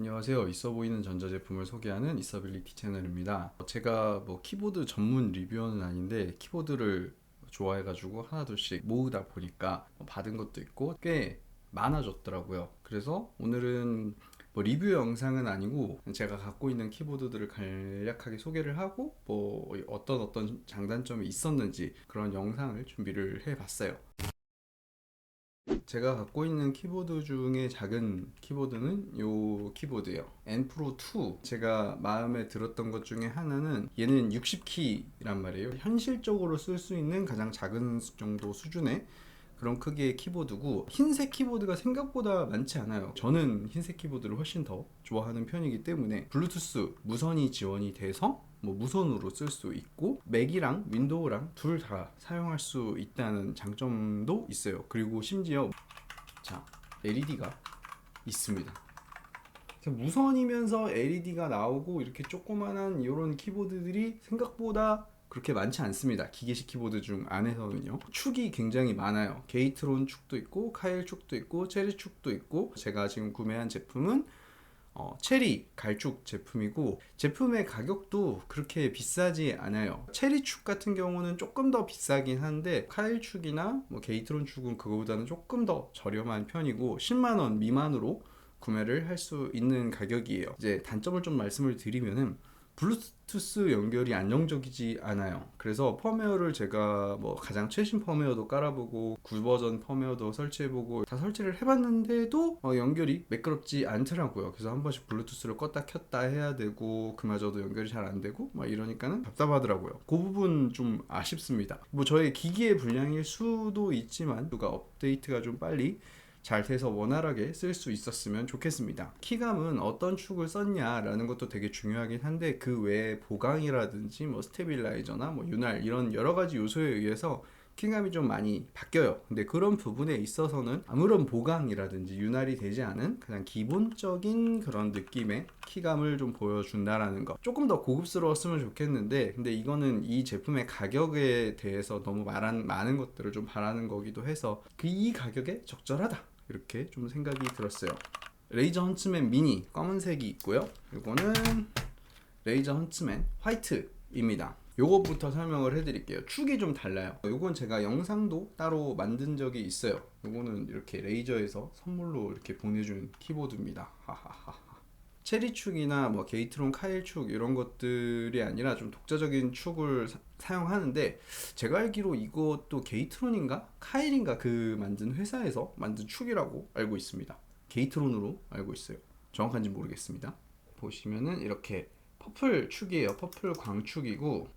안녕하세요. 있어 보이는 전자제품을 소개하는 있어빌리티 채널입니다. 제가 키보드 전문 리뷰어는 아닌데 키보드를 좋아해가지고 하나둘씩 모으다 보니까 받은 것도 있고 꽤 많아졌더라고요. 그래서 오늘은 리뷰 영상은 아니고 제가 갖고 있는 키보드들을 간략하게 소개를 하고 어떤 장단점이 있었는지 그런 영상을 준비를 해봤어요. 제가 갖고 있는 키보드 중에 작은 키보드는 요 키보드예요. N 프로 2. 제가 마음에 들었던 것 중에 하나는 얘는 60키란 말이에요. 현실적으로 쓸 수 있는 가장 작은 정도 수준의 그런 크기의 키보드고, 흰색 키보드가 생각보다 많지 않아요. 저는 흰색 키보드를 훨씬 더 좋아하는 편이기 때문에 블루투스 무선이 지원이 돼서 무선으로 쓸 수 있고 맥이랑 윈도우랑 둘 다 사용할 수 있다는 장점도 있어요. 그리고 심지어 LED가 있습니다. 무선이면서 LED가 나오고 이렇게 조그만한 이런 키보드들이 생각보다 그렇게 많지 않습니다. 기계식 키보드 중 안에서는요. 축이 굉장히 많아요. 게이트론 축도 있고 카일 축도 있고 체리 축도 있고, 제가 지금 구매한 제품은 체리 갈축 제품이고, 제품의 가격도 그렇게 비싸지 않아요. 체리 축 같은 경우는 조금 더 비싸긴 한데 카일 축이나 게이트론 축은 그거보다는 조금 더 저렴한 편이고 10만원 미만으로 구매를 할 수 있는 가격이에요. 이제 단점을 좀 말씀을 드리면은 블루투스 연결이 안정적이지 않아요. 그래서 펌웨어를 제가 가장 최신 펌웨어도 깔아보고 9버전 펌웨어도 설치해보고 다 설치를 해봤는데도 연결이 매끄럽지 않더라고요. 그래서 한 번씩 블루투스를 껐다 켰다 해야 되고 그마저도 연결이 잘 안 되고 이러니까는 답답하더라고요. 그 부분 좀 아쉽습니다. 저의 기기의 불량일 수도 있지만 누가 업데이트가 좀 빨리 잘 돼서 원활하게 쓸 수 있었으면 좋겠습니다. 키감은 어떤 축을 썼냐라는 것도 되게 중요하긴 한데, 그 외에 보강이라든지 스테빌라이저나 윤활 이런 여러 가지 요소에 의해서 키감이 좀 많이 바뀌어요. 근데 그런 부분에 있어서는 아무런 보강이라든지 윤활이 되지 않은 그냥 기본적인 그런 느낌의 키감을 좀 보여준다라는 거. 조금 더 고급스러웠으면 좋겠는데, 근데 이거는 이 제품의 가격에 대해서 너무 많은 것들을 좀 바라는 거기도 해서 이 가격에 적절하다, 이렇게 좀 생각이 들었어요. 레이저 헌츠맨 미니 검은색이 있고요. 이거는 레이저 헌츠맨 화이트입니다. 요것부터 설명을 해드릴게요. 축이 좀 달라요. 요건 제가 영상도 따로 만든 적이 있어요. 요거는 이렇게 레이저에서 선물로 이렇게 보내준 키보드입니다. 체리축이나 게이트론 카일축 이런 것들이 아니라 좀 독자적인 축을 사용하는데, 제가 알기로 이것도 게이트론인가 카일인가 그 만든 회사에서 만든 축이라고 알고 있습니다. 게이트론으로 알고 있어요. 정확한지 모르겠습니다. 보시면은 이렇게 퍼플 축이에요. 퍼플 광축이고,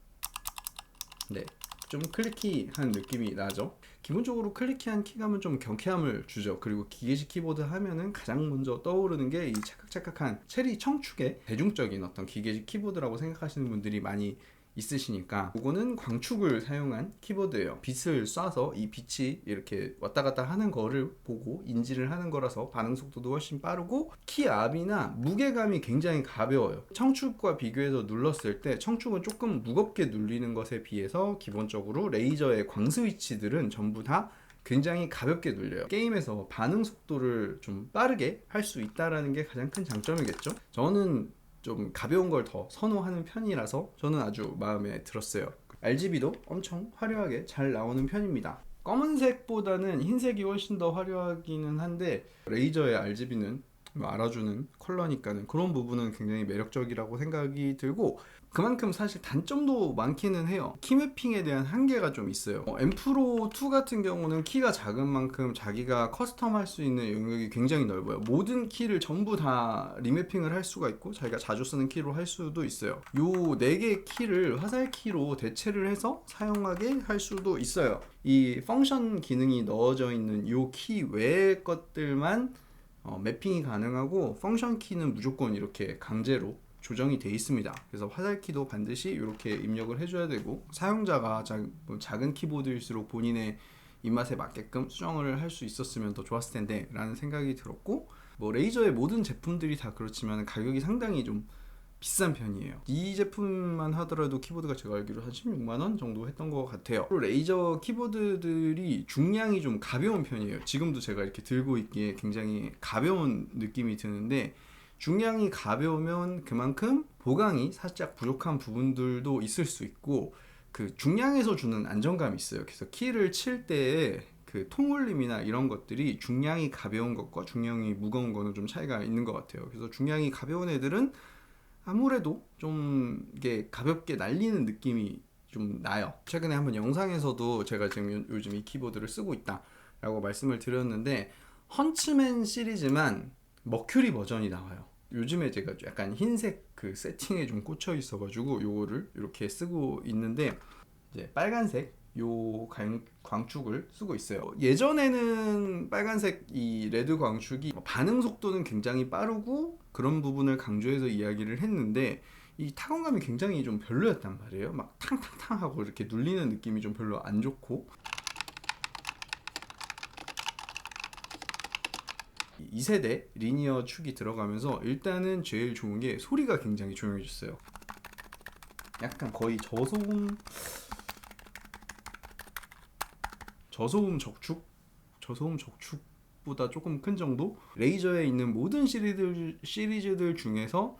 네, 좀 클리키한 느낌이 나죠. 기본적으로 클리키한 키감은 좀 경쾌함을 주죠. 그리고 기계식 키보드 하면은 가장 먼저 떠오르는 게 이 찰칵찰칵한 체리 청축의 대중적인 어떤 기계식 키보드라고 생각하시는 분들이 많이 있으시니까, 이거는 광축을 사용한 키보드예요. 빛을 쏴서 이 빛이 이렇게 왔다 갔다 하는 거를 보고 인지를 하는 거라서 반응 속도도 훨씬 빠르고 키압이나 무게감이 굉장히 가벼워요. 청축과 비교해서 눌렀을 때 청축은 조금 무겁게 눌리는 것에 비해서 기본적으로 레이저의 광 스위치들은 전부 다 굉장히 가볍게 눌려요. 게임에서 반응 속도를 좀 빠르게 할 수 있다는 게 가장 큰 장점이겠죠. 저는 좀 가벼운 걸 더 선호하는 편이라서 저는 아주 마음에 들었어요. RGB도 엄청 화려하게 잘 나오는 편입니다. 검은색보다는 흰색이 훨씬 더 화려하기는 한데, 레이저의 RGB는 알아주는 컬러니까는 그런 부분은 굉장히 매력적이라고 생각이 들고, 그만큼 사실 단점도 많기는 해요. 키 매핑에 대한 한계가 좀 있어요. M 프로 2 같은 경우는 키가 작은 만큼 자기가 커스텀할 수 있는 영역이 굉장히 넓어요. 모든 키를 전부 다 리매핑을 할 수가 있고 자기가 자주 쓰는 키로 할 수도 있어요. 요 4개 키를 화살 키로 대체를 해서 사용하게 할 수도 있어요. 이 펑션 기능이 넣어져 있는 요 키 외의 것들만 매핑이 가능하고, 펑션 키는 무조건 이렇게 강제로 조정이 돼 있습니다. 그래서 화살키도 반드시 이렇게 입력을 해줘야 되고, 사용자가 작은 키보드일수록 본인의 입맛에 맞게끔 수정을 할 수 있었으면 더 좋았을 텐데 라는 생각이 들었고, 레이저의 모든 제품들이 다 그렇지만 가격이 상당히 좀 비싼 편이에요. 이 제품만 하더라도 키보드가 제가 알기로 한 16만원 정도 했던 것 같아요. 레이저 키보드들이 중량이 좀 가벼운 편이에요. 지금도 제가 이렇게 들고 있기에 굉장히 가벼운 느낌이 드는데, 중량이 가벼우면 그만큼 보강이 살짝 부족한 부분들도 있을 수 있고, 그 중량에서 주는 안정감이 있어요. 그래서 키를 칠 때에 그 통울림이나 이런 것들이 중량이 가벼운 것과 중량이 무거운 거는 좀 차이가 있는 것 같아요. 그래서 중량이 가벼운 애들은 아무래도 좀 이게 가볍게 날리는 느낌이 좀 나요. 최근에 한번 영상에서도 제가 지금 요즘 이 키보드를 쓰고 있다라고 말씀을 드렸는데, 헌츠맨 시리즈만 머큐리 버전이 나와요. 요즘에 제가 약간 흰색 그 세팅에 좀 꽂혀 있어가지고 요거를 이렇게 쓰고 있는데, 이제 빨간색 요 광축을 쓰고 있어요. 예전에는 빨간색 이 레드 광축이 반응 속도는 굉장히 빠르고 그런 부분을 강조해서 이야기를 했는데, 이 타건감이 굉장히 좀 별로였단 말이에요. 막 탕탕탕 하고 이렇게 눌리는 느낌이 좀 별로 안 좋고, 2세대 리니어 축이 들어가면서 일단은 제일 좋은 게 소리가 굉장히 조용해졌어요. 약간 거의 저소음 적축보다 조금 큰 정도? 레이저에 있는 모든 시리즈들 중에서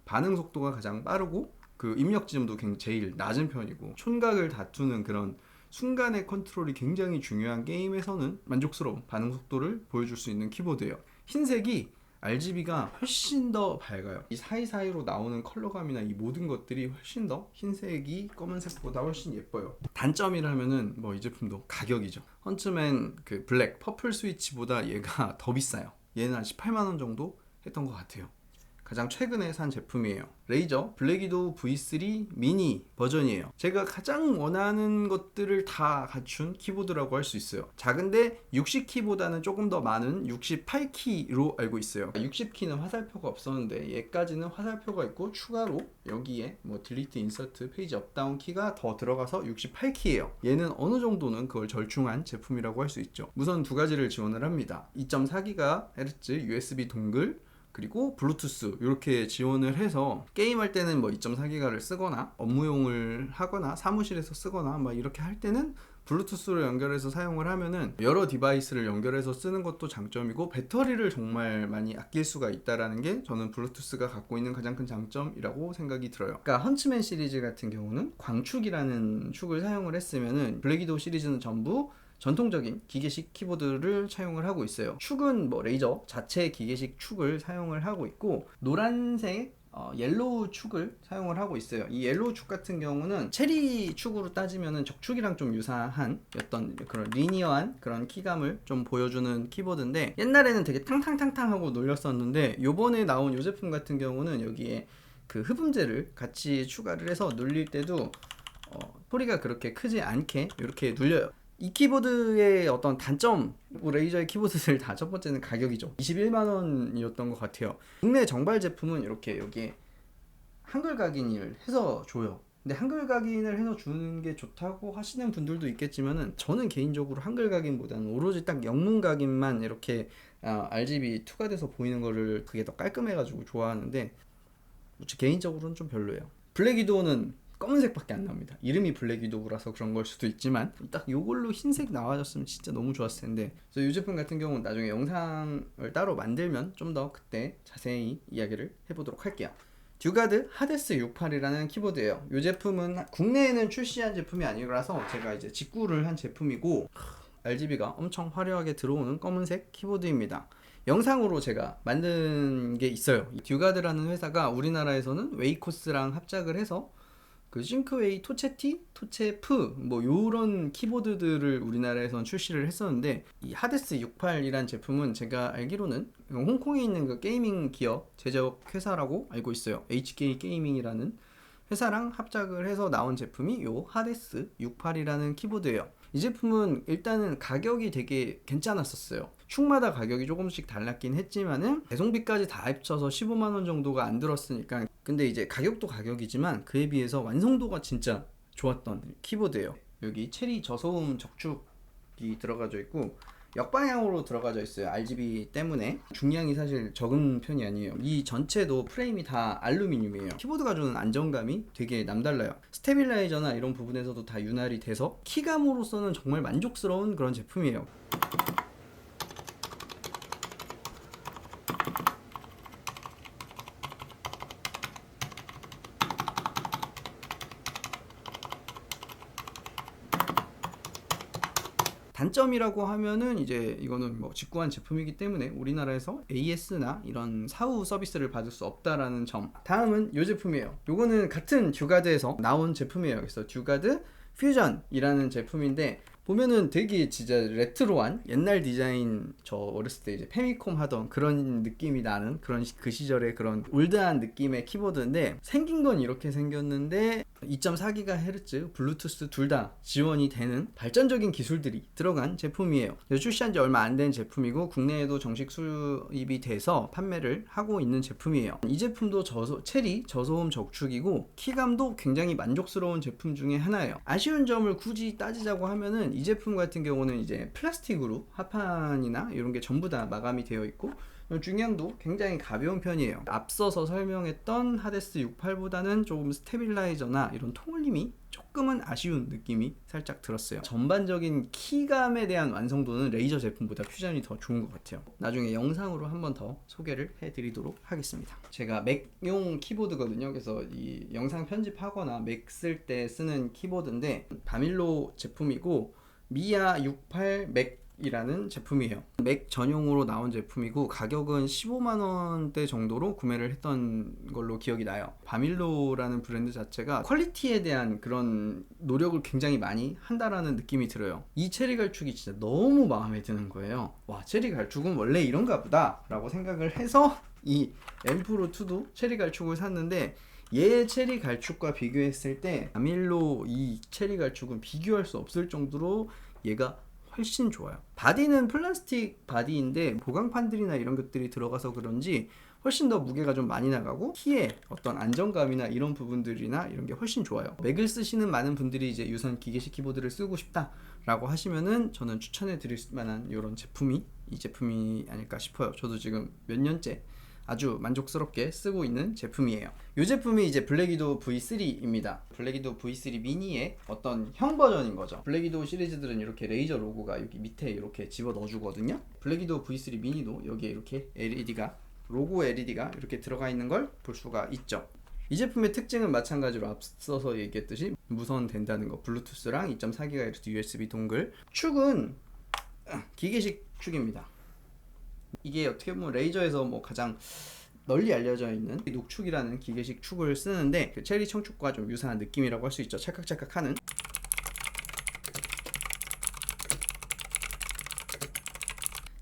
반응 속도가 가장 빠르고 그 입력 지점도 제일 낮은 편이고, 촌각을 다투는 그런 순간의 컨트롤이 굉장히 중요한 게임에서는 만족스러운 반응 속도를 보여줄 수 있는 키보드예요. 흰색이 RGB가 훨씬 더 밝아요. 이 사이사이로 나오는 컬러감이나 이 모든 것들이 훨씬 더 흰색이 검은색보다 훨씬 예뻐요. 단점이라면은 뭐 이 제품도 가격이죠. 헌츠맨 그 블랙 퍼플 스위치보다 얘가 더 비싸요. 얘는 한 18만 원 정도 했던 것 같아요. 가장 최근에 산 제품이에요. 레이저 블랙위도우 V3 미니 버전이에요. 제가 가장 원하는 것들을 다 갖춘 키보드라고 할 수 있어요. 작은데 60키보다는 조금 더 많은 68키로 알고 있어요. 60키는 화살표가 없었는데 얘까지는 화살표가 있고, 추가로 여기에 뭐 딜리트, 인서트, 페이지 업다운 키가 더 들어가서 68키예요. 얘는 어느 정도는 그걸 절충한 제품이라고 할 수 있죠. 우선 두 가지를 지원을 합니다. 2.4GHz USB 동글, 그리고 블루투스 이렇게 지원을 해서 게임할 때는 뭐 2.4기가를 쓰거나 업무용을 하거나 사무실에서 쓰거나 막 이렇게 할 때는 블루투스로 연결해서 사용을 하면은 여러 디바이스를 연결해서 쓰는 것도 장점이고, 배터리를 정말 많이 아낄 수가 있다라는 게 저는 블루투스가 갖고 있는 가장 큰 장점이라고 생각이 들어요. 그러니까 헌츠맨 시리즈 같은 경우는 광축이라는 축을 사용을 했으면은 블랙위도우 시리즈는 전부 전통적인 기계식 키보드를 사용을 하고 있어요. 축은 뭐 레이저 자체 기계식 축을 사용을 하고 있고, 노란색 옐로우 축을 사용을 하고 있어요. 이 옐로우 축 같은 경우는 체리 축으로 따지면은 적축이랑 좀 유사한 어떤 그런 리니어한 그런 키감을 좀 보여주는 키보드인데, 옛날에는 되게 탕탕탕탕 하고 눌렸었는데, 요번에 나온 이 제품 같은 경우는 여기에 그 흡음재를 같이 추가를 해서 눌릴 때도 소리가 그렇게 크지 않게 이렇게 눌려요. 이 키보드의 어떤 단점, 레이저의 키보드들 다 첫 번째는 가격이죠. 21만 원이었던 것 같아요. 국내 정발 제품은 이렇게 여기에 한글 각인을 해서 줘요. 근데 한글 각인을 해서 주는 게 좋다고 하시는 분들도 있겠지만은, 저는 개인적으로 한글 각인보다는 오로지 딱 영문 각인만 이렇게 RGB 투과돼서 보이는 거를 그게 더 깔끔해가지고 좋아하는데, 개인적으로는 좀 별로예요. 블랙위도우는 검은색밖에 안 나옵니다. 이름이 블랙위도우라서 그런 걸 수도 있지만 딱 요걸로 흰색 나와줬으면 진짜 너무 좋았을 텐데. 그래서 이 제품 같은 경우는 나중에 영상을 따로 만들면 좀 더 그때 자세히 이야기를 해보도록 할게요. 듀가드 하데스 68이라는 키보드예요. 이 제품은 국내에는 출시한 제품이 아니라서 제가 이제 직구를 한 제품이고, RGB가 엄청 화려하게 들어오는 검은색 키보드입니다. 영상으로 제가 만든 게 있어요. 듀가드라는 회사가 우리나라에서는 웨이코스랑 합작을 해서 그 싱크웨이 토체티, 토체프 뭐 요런 키보드들을 우리나라에선 출시를 했었는데, 이 하데스 68이란 제품은 제가 알기로는 홍콩에 있는 그 게이밍 기업 제작 회사라고 알고 있어요. HK 게이밍이라는 회사랑 합작을 해서 나온 제품이 요 하데스 68이라는 키보드예요. 이 제품은 일단은 가격이 되게 괜찮았었어요. 축마다 가격이 조금씩 달랐긴 했지만은 배송비까지 다 합쳐서 15만 원 정도가 안 들었으니까. 근데 이제 가격도 가격이지만 그에 비해서 완성도가 진짜 좋았던 키보드예요. 여기 체리 저소음 적축이 들어가져 있고, 역방향으로 들어가져 있어요. RGB 때문에 중량이 사실 적은 편이 아니에요. 이 전체도 프레임이 다 알루미늄이에요. 키보드가 주는 안정감이 되게 남달라요. 스테빌라이저나 이런 부분에서도 다 윤활이 돼서 키감으로서는 정말 만족스러운 그런 제품이에요. 단점이라고 하면은 이제 이거는 뭐 직구한 제품이기 때문에 우리나라에서 AS나 이런 사후 서비스를 받을 수 없다라는 점. 다음은 이 제품이에요. 요거는 같은 듀가드에서 나온 제품이에요. 그래서 듀가드 퓨전이라는 제품인데 보면은 되게 진짜 레트로한 옛날 디자인, 저 어렸을 때 이제 페미콤 하던 그런 느낌이 나는 그런 그 시절의 그런 올드한 느낌의 키보드인데 생긴 건 이렇게 생겼는데 2.4GHz 블루투스 둘 다 지원이 되는 발전적인 기술들이 들어간 제품이에요. 출시한 지 얼마 안 된 제품이고 국내에도 정식 수입이 돼서 판매를 하고 있는 제품이에요. 이 제품도 체리 저소음 적축이고 키감도 굉장히 만족스러운 제품 중에 하나예요. 아쉬운 점을 굳이 따지자고 하면은 이 제품 같은 경우는 이제 플라스틱으로 하판이나 이런 게 전부 다 마감이 되어 있고 중량도 굉장히 가벼운 편이에요. 앞서서 설명했던 하데스 68보다는 조금 스테빌라이저나 이런 통울림이 조금은 아쉬운 느낌이 살짝 들었어요. 전반적인 키감에 대한 완성도는 레이저 제품보다 퓨전이 더 좋은 것 같아요. 나중에 영상으로 한 번 더 소개를 해드리도록 하겠습니다. 제가 맥용 키보드거든요. 그래서 이 영상 편집하거나 맥 쓸 때 쓰는 키보드인데 바밀로 제품이고 미아 68 맥이라는 제품이에요. 맥 전용으로 나온 제품이고 가격은 15만원대 정도로 구매를 했던 걸로 기억이 나요. 바밀로라는 브랜드 자체가 퀄리티에 대한 그런 노력을 굉장히 많이 한다라는 느낌이 들어요. 이 체리 갈축이 진짜 너무 마음에 드는 거예요. 와, 체리 갈축은 원래 이런가 보다 라고 생각을 해서 이 M 프로2도 체리 갈축을 샀는데 얘 체리 갈축과 비교했을 때 바밀로 이 체리 갈축은 비교할 수 없을 정도로 얘가 훨씬 좋아요. 바디는 플라스틱 바디인데 보강판들이나 이런 것들이 들어가서 그런지 훨씬 더 무게가 좀 많이 나가고 키의 어떤 안정감이나 이런 부분들이나 이런 게 훨씬 좋아요. 맥을 쓰시는 많은 분들이 이제 유선 기계식 키보드를 쓰고 싶다 라고 하시면은 저는 추천해 드릴 만한 이런 제품이 이 제품이 아닐까 싶어요. 저도 지금 몇 년째 아주 만족스럽게 쓰고 있는 제품이에요. 이 제품이 이제 블랙위도우 V3입니다. 블랙위도우 V3 미니의 어떤 형 버전인 거죠. 블랙위도우 시리즈들은 이렇게 레이저 로고가 여기 밑에 이렇게 집어 넣어 주거든요. 블랙위도우 V3 미니도 여기에 이렇게 로고 LED가 이렇게 들어가 있는 걸 볼 수가 있죠. 이 제품의 특징은 마찬가지로 앞서서 얘기했듯이 무선 된다는 거, 블루투스랑 2.4GHz USB 동글. 축은 기계식 축입니다. 이게 어떻게 보면 레이저에서 뭐 가장 널리 알려져 있는 녹축이라는 기계식 축을 쓰는데 그 체리 청축과 좀 유사한 느낌이라고 할 수 있죠. 찰칵찰칵 하는.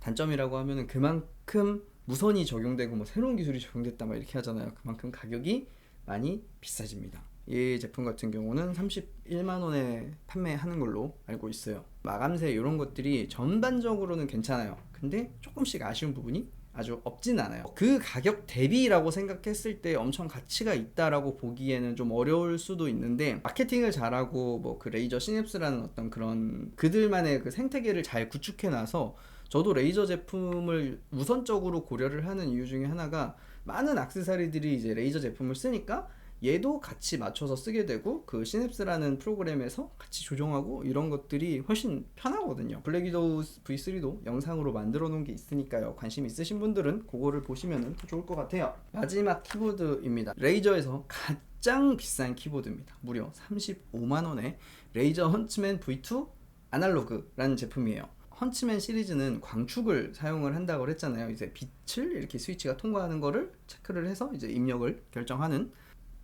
단점이라고 하면은 그만큼 무선이 적용되고 뭐 새로운 기술이 적용됐다 막 이렇게 하잖아요. 그만큼 가격이 많이 비싸집니다. 이 제품 같은 경우는 31만원에 판매하는 걸로 알고 있어요. 마감새 이런 것들이 전반적으로는 괜찮아요. 근데 조금씩 아쉬운 부분이 아주 없진 않아요. 그 가격 대비라고 생각했을 때 엄청 가치가 있다라고 보기에는 좀 어려울 수도 있는데 마케팅을 잘하고 뭐 그 레이저 시냅스라는 어떤 그런 그들만의 그 생태계를 잘 구축해놔서 저도 레이저 제품을 우선적으로 고려를 하는 이유 중에 하나가 많은 액세서리들이 이제 레이저 제품을 쓰니까 얘도 같이 맞춰서 쓰게 되고 그 시냅스라는 프로그램에서 같이 조정하고 이런 것들이 훨씬 편하거든요. 블랙위도우 V3도 영상으로 만들어 놓은 게 있으니까요. 관심 있으신 분들은 그거를 보시면 더 좋을 것 같아요. 마지막 키보드입니다. 레이저에서 가장 비싼 키보드입니다. 무려 35만원에 레이저 헌츠맨 V2 아날로그라는 제품이에요. 헌츠맨 시리즈는 광축을 사용을 한다고 했잖아요. 이제 빛을 이렇게 스위치가 통과하는 거를 체크를 해서 이제 입력을 결정하는.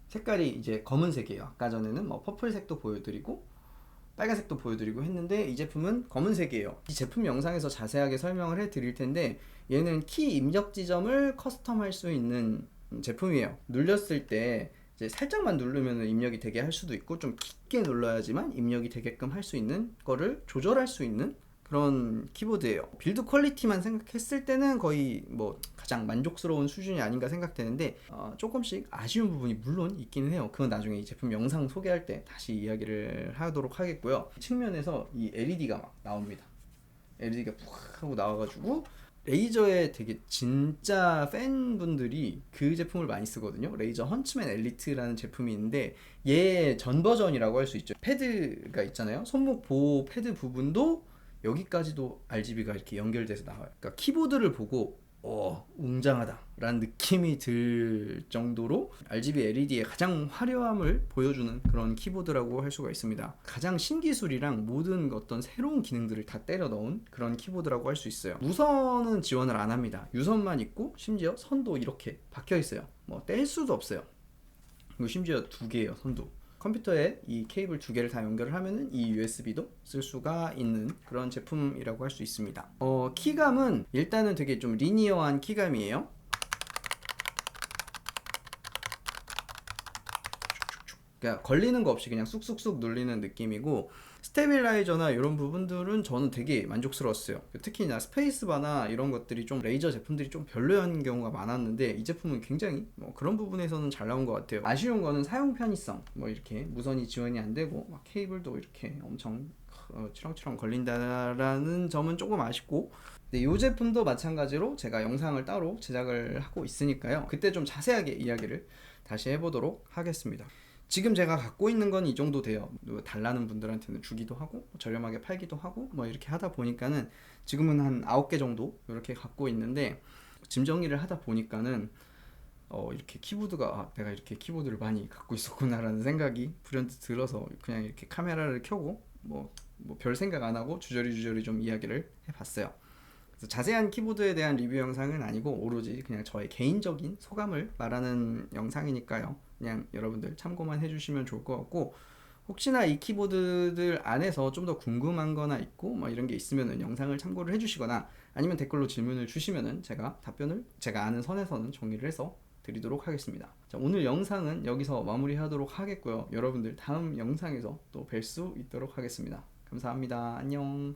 색깔이 이제 검은색이에요. 아까 전에는 뭐 퍼플색도 보여드리고 빨간색도 보여드리고 했는데 이 제품은 검은색이에요. 이 제품 영상에서 자세하게 설명을 해드릴 텐데 얘는 키 입력 지점을 커스텀할 수 있는 제품이에요. 눌렸을 때 이제 살짝만 누르면 입력이 되게 할 수도 있고 좀 깊게 눌러야지만 입력이 되게끔 할 수 있는 거를 조절할 수 있는 그런 키보드예요. 빌드 퀄리티만 생각했을 때는 거의 뭐 가장 만족스러운 수준이 아닌가 생각되는데 조금씩 아쉬운 부분이 물론 있기는 해요. 그건 나중에 이 제품 영상 소개할 때 다시 이야기를 하도록 하겠고요. 측면에서 이 LED가 막 나옵니다. LED가 푹 하고 나와가지고 레이저의 되게 진짜 팬분들이 그 제품을 많이 쓰거든요. 레이저 헌츠맨 엘리트라는 제품이 있는데 얘 전 버전이라고 할 수 있죠. 패드가 있잖아요. 손목 보호 패드 부분도 여기까지도 RGB가 이렇게 연결돼서 나와요. 그러니까 키보드를 보고 웅장하다 라는 느낌이 들 정도로 RGB LED의 가장 화려함을 보여주는 그런 키보드라고 할 수가 있습니다. 가장 신기술이랑 모든 어떤 새로운 기능들을 다 때려 넣은 그런 키보드라고 할 수 있어요. 무선은 지원을 안 합니다. 유선만 있고 심지어 선도 이렇게 박혀 있어요. 뭐 뗄 수도 없어요. 그리고 심지어 두 개예요, 선도. 컴퓨터에 이 케이블 두 개를 다 연결을 하면은 이 USB도 쓸 수가 있는 그런 제품이라고 할 수 있습니다. 키감은 일단은 되게 좀 리니어한 키감이에요. 그러니까 걸리는 거 없이 그냥 쑥쑥쑥 눌리는 느낌이고, 스테빌라이저나 이런 부분들은 저는 되게 만족스러웠어요. 특히나 스페이스바나 이런 것들이 좀 레이저 제품들이 좀 별로인 경우가 많았는데 이 제품은 굉장히 그런 부분에서는 잘 나온 것 같아요. 아쉬운 거는 사용 편의성, 이렇게 무선이 지원이 안 되고 막 케이블도 이렇게 엄청 치렁치렁 걸린다라는 점은 조금 아쉽고, 근데 이 제품도 마찬가지로 제가 영상을 따로 제작을 하고 있으니까요, 그때 좀 자세하게 이야기를 다시 해보도록 하겠습니다. 지금 제가 갖고 있는 건 이 정도 돼요. 달라는 분들한테는 주기도 하고 저렴하게 팔기도 하고 이렇게 하다 보니까는 지금은 한 9개 정도 이렇게 갖고 있는데, 짐 정리를 하다 보니까는 이렇게 키보드가 내가 이렇게 키보드를 많이 갖고 있었구나 라는 생각이 불현듯 들어서 그냥 이렇게 카메라를 켜고 별 생각 안 하고 주저리 좀 이야기를 해봤어요. 그래서 자세한 키보드에 대한 리뷰 영상은 아니고 오로지 그냥 저의 개인적인 소감을 말하는 영상이니까요, 그냥 여러분들 참고만 해주시면 좋을 것 같고, 혹시나 이 키보드들 안에서 좀 더 궁금한 거나 있고 이런 게 있으면은 영상을 참고를 해주시거나 아니면 댓글로 질문을 주시면은 제가 답변을 제가 아는 선에서는 정리를 해서 드리도록 하겠습니다. 자, 오늘 영상은 여기서 마무리하도록 하겠고요. 여러분들 다음 영상에서 또 뵐 수 있도록 하겠습니다. 감사합니다. 안녕.